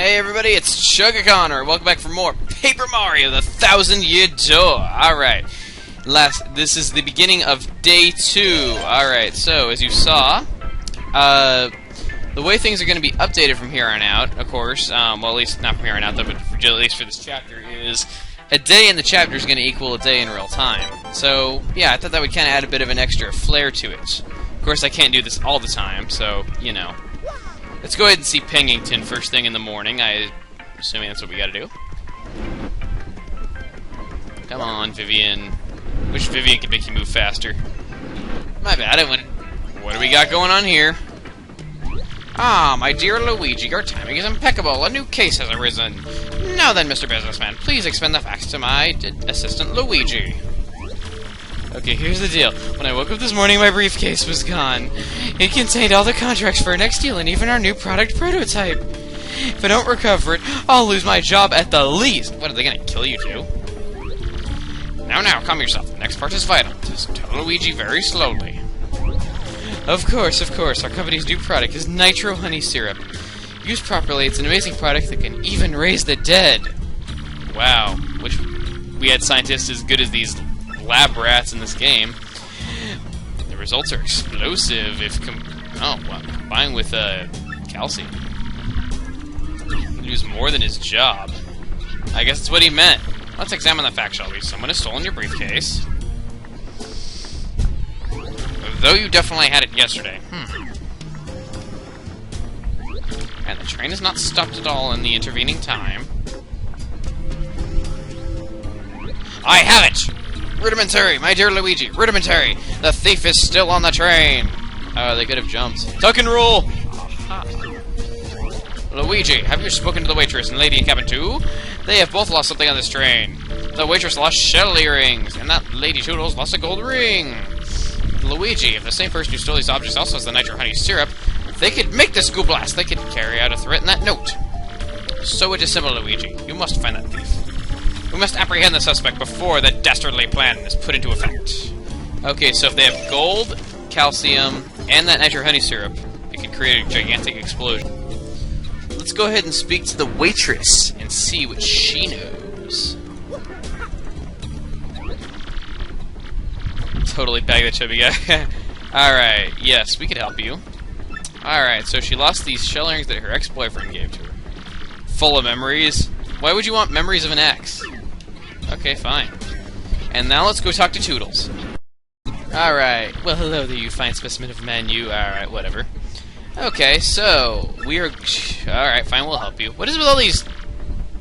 Hey everybody, it's chuggaaconroy. Welcome back for more Paper Mario: The 1,000-Year Door. Alright, this is the beginning of day 2. Alright, so as you saw, the way things are going to be updated from here on out, of course, well at least not from here on out, though, but at least for this chapter, is a day in the chapter is going to equal a day in real time. So, yeah, I thought that would kind of add a bit of an extra flair to it. Of course, I can't do this all the time, so, you know. Let's go ahead and see Pengington first thing in the morning. I'm assuming that's what we gotta do. Come on, Vivian. Wish Vivian could make you move faster. My bad, I went... What do we got going on here? Ah, my dear Luigi, your timing is impeccable. A new case has arisen. Now then, Mr. Businessman, please explain the facts to my assistant Luigi. Okay, here's the deal. When I woke up this morning, my briefcase was gone. It contained all the contracts for our next deal and even our new product prototype. If I don't recover it, I'll lose my job at the least. What, are they gonna kill you too? Now, calm yourself. The next part is vital. Just tell Luigi very slowly. Of course. Our company's new product is Nitro Honey Syrup. Used properly, it's an amazing product that can even raise the dead. Wow. Wish we had scientists as good as these lab rats in this game. The results are explosive if combined with calcium. He'd lose more than his job. I guess that's what he meant. Let's examine the facts, shall we? Someone has stolen your briefcase. Though you definitely had it yesterday. And the train has not stopped at all in the intervening time. I have it! Rudimentary, my dear Luigi, rudimentary. The thief is still on the train. They could have jumped. Tuck and roll. Aha. Luigi, have you spoken to the waitress and lady in cabin 2? They have both lost something on this train. The waitress lost shell earrings, and that lady Toodles lost a gold ring. Luigi, if the same person who stole these objects also has the Nitro Honey Syrup, they could make this goo blast. They could carry out a threat in that note. So it is simple, Luigi. You must find that thief. We must apprehend the suspect before the dastardly plan is put into effect. Okay, so if they have gold, calcium, and that Nitro Honey Syrup, it can create a gigantic explosion. Let's go ahead and speak to the waitress and see what she knows. Totally bag the chubby guy. Alright, yes, we could help you. Alright, so she lost these shell earrings that her ex-boyfriend gave to her. Full of memories. Why would you want memories of an ex? Okay, fine. And now let's go talk to Toodles. Alright. Well, hello there, you fine specimen of man, you. Alright, whatever. Okay, so, we are... Alright, fine, we'll help you. What is with all these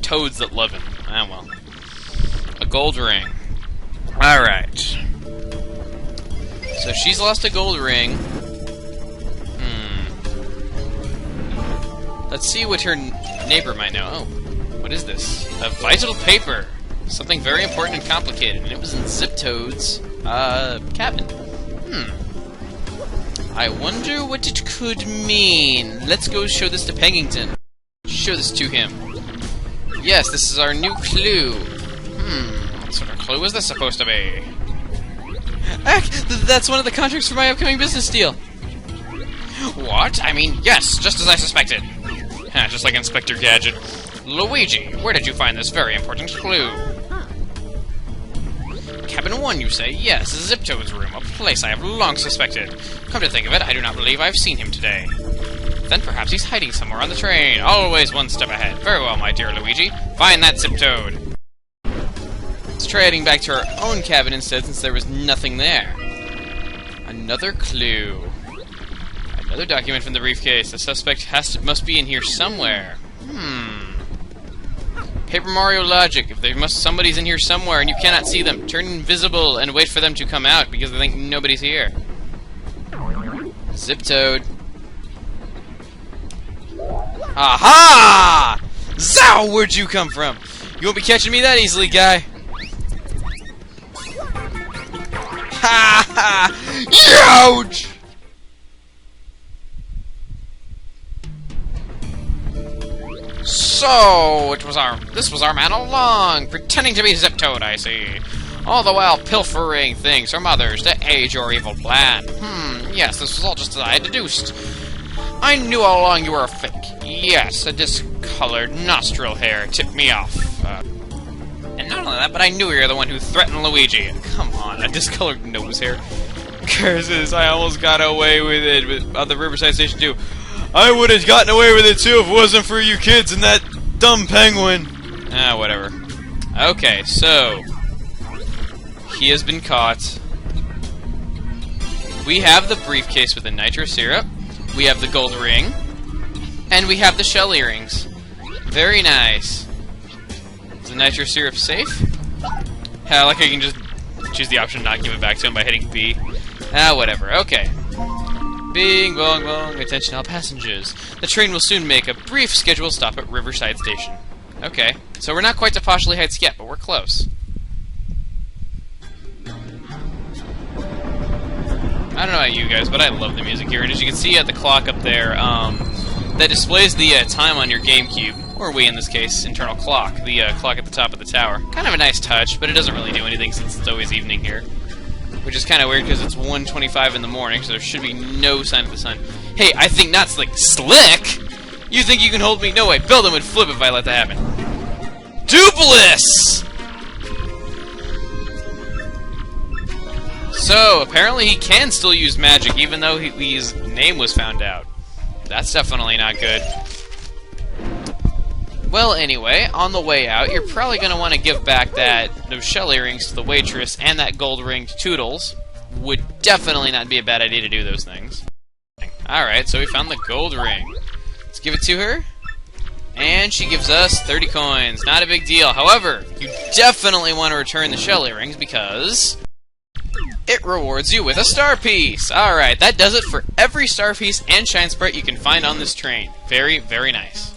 toads that love him? Ah, well. A gold ring. Alright. So, she's lost a gold ring. Let's see what her neighbor might know. Oh. What is this? A vital paper! Something very important and complicated, and it was in Zip-Toad's, cabin. I wonder what it could mean. Let's go show this to Pengington. Show this to him. Yes, this is our new clue. What sort of clue is this supposed to be? That's one of the contracts for my upcoming business deal. What? I mean, yes, just as I suspected. Just like Inspector Gadget. Luigi, where did you find this very important clue? Cabin 1, you say? Yes, Zip-Toad's room, a place I have long suspected. Come to think of it, I do not believe I've seen him today. Then perhaps he's hiding somewhere on the train, always one step ahead. Very well, my dear Luigi. Find that Zip-Toad. Let's try heading back to our own cabin instead, since there was nothing there. Another clue. Another document from the briefcase. The suspect must be in here somewhere. Paper Mario logic. If somebody's in here somewhere and you cannot see them, turn invisible and wait for them to come out because they think nobody's here. Zip-Toad. Aha! Zow! Where'd you come from? You won't be catching me that easily, guy. Ha ha! Ouch! So, this was our man all along, pretending to be Zip-Toad, I see. All the while pilfering things from others to aid your evil plan. Yes, this was all just as I had deduced. I knew all along you were a fake. Yes, a discolored nostril hair tipped me off. And not only that, but I knew you were the one who threatened Luigi. Come on, a discolored nose hair. Curses, I almost got away with it on the Riverside Station too. I would have gotten away with it too if it wasn't for you kids and that dumb penguin. Ah, whatever. Okay, so he has been caught. We have the briefcase with the nitro syrup. We have the gold ring. And we have the shell earrings. Very nice. Is the nitro syrup safe? Yeah, like I can just choose the option to not give it back to him by hitting B. Ah, whatever. Okay. Bing, bong, bong. Attention all passengers. The train will soon make a brief scheduled stop at Riverside Station. Okay. So we're not quite to Poshley Heights yet, but we're close. I don't know about you guys, but I love the music here. And as you can see at the clock up there, that displays the time on your GameCube, or Wii in this case, internal clock, the clock at the top of the tower. Kind of a nice touch, but it doesn't really do anything since it's always evening here. Which is kind of weird because it's 1:25 in the morning, so there should be no sign of the sun. Hey, I think not slick. Slick? You think you can hold me? No way. Belden would flip if I let that happen. Dupless! So, apparently he can still use magic, even though his name was found out. That's definitely not good. Well, anyway, on the way out, you're probably going to want to give back those shell earrings to the waitress and that gold ring to Toodles. Would definitely not be a bad idea to do those things. Alright, so we found the gold ring. Let's give it to her. And she gives us 30 coins. Not a big deal. However, you definitely want to return the shell earrings because it rewards you with a star piece. Alright, that does it for every star piece and shine sprite you can find on this train. Very, very nice.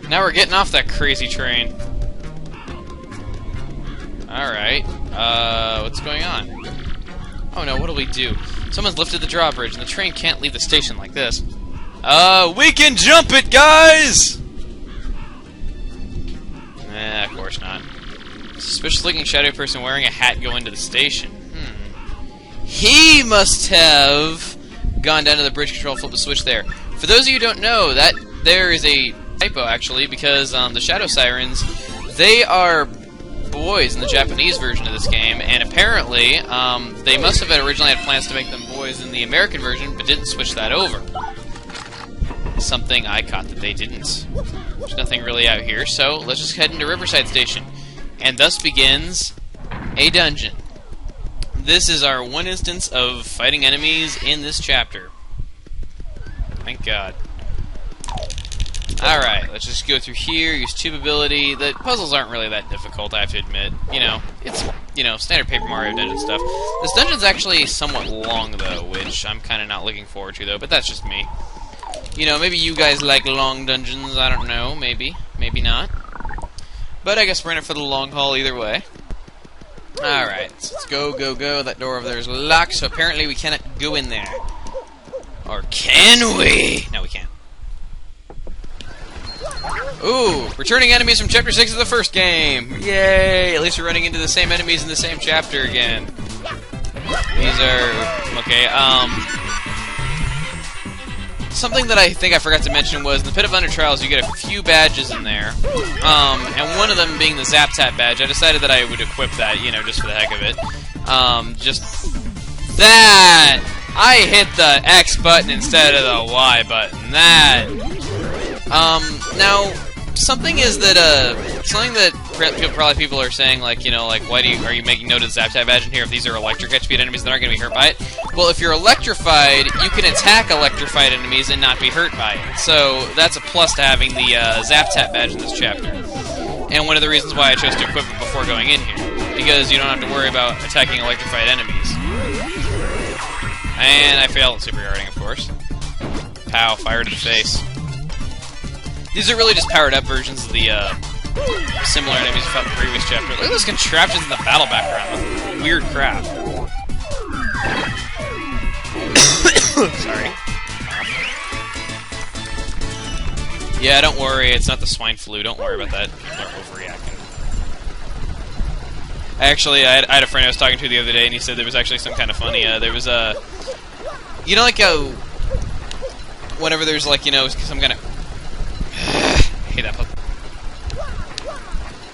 Now we're getting off that crazy train. Alright. What's going on? Oh no, what'll we do? Someone's lifted the drawbridge and the train can't leave the station like this. We can jump it, guys! Of course not. Suspicious looking shadow person wearing a hat go into the station. He must have gone down to the bridge control, flip the switch there. For those of you who don't know, that there is a typo, actually, because the Shadow Sirens, they are boys in the Japanese version of this game, and apparently they must have originally had plans to make them boys in the American version, but didn't switch that over. Something I caught that they didn't. There's nothing really out here, so let's just head into Riverside Station. And thus begins a dungeon. This is our one instance of fighting enemies in this chapter. Thank God. Alright, let's just go through here, use tube ability. The puzzles aren't really that difficult, I have to admit. You know, it's, standard Paper Mario dungeon stuff. This dungeon's actually somewhat long, though, which I'm kind of not looking forward to, though, but that's just me. You know, maybe you guys like long dungeons, I don't know, maybe. Maybe not. But I guess we're in it for the long haul either way. Alright, so let's go, go, go. That door over there is locked, so apparently we cannot go in there. Or can we? No, we can't. Ooh, returning enemies from Chapter 6 of the first game! Yay! At least we're running into the same enemies in the same chapter again. These are... okay, something that I think I forgot to mention was, in the Pit of Under Trials, you get a few badges in there. And one of them being the Zap Tap badge. I decided that I would equip that, just for the heck of it. Just... that! I hit the X button instead of the Y button. That... now, something that probably people are saying, like, why are you making note of the Zap Tap badge in here if these are electric HP enemies that aren't going to be hurt by it? Well, if you're electrified, you can attack electrified enemies and not be hurt by it. So, that's a plus to having the Zap Tap badge in this chapter. And one of the reasons why I chose to equip it before going in here. Because you don't have to worry about attacking electrified enemies. And I failed at superguarding, of course. Pow, fire to the face. These are really just powered-up versions of the similar enemies we fought in the previous chapter. Look at those contraptions in the battle background. That's weird crap. Sorry. Yeah, don't worry. It's not the swine flu. Don't worry about that. People are overreacting. Actually, I had a friend I was talking to the other day, and he said there was actually some kind of funny. There was a... whenever there's, some kind of... hate that puzzle.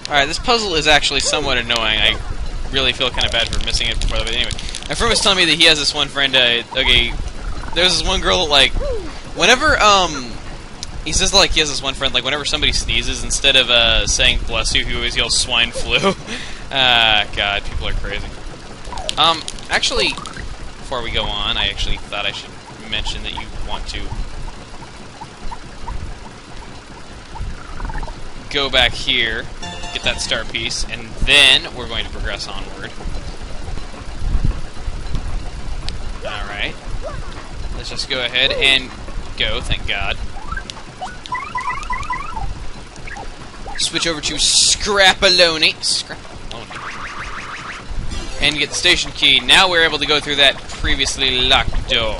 Alright, this puzzle is actually somewhat annoying. I really feel kind of bad for missing it before, but anyway. My friend was telling me that he has this one friend, okay, there's this one girl that, like, whenever, he says, like, he has this one friend, like, whenever somebody sneezes, instead of, saying bless you, he always yells swine flu. God, people are crazy. Actually, before we go on, I actually thought I should mention that you want to go back here, get that star piece, and then we're going to progress onward. Alright. Let's just go ahead and go, thank God. Switch over to Scrapaloni. And get the station key. Now we're able to go through that previously locked door.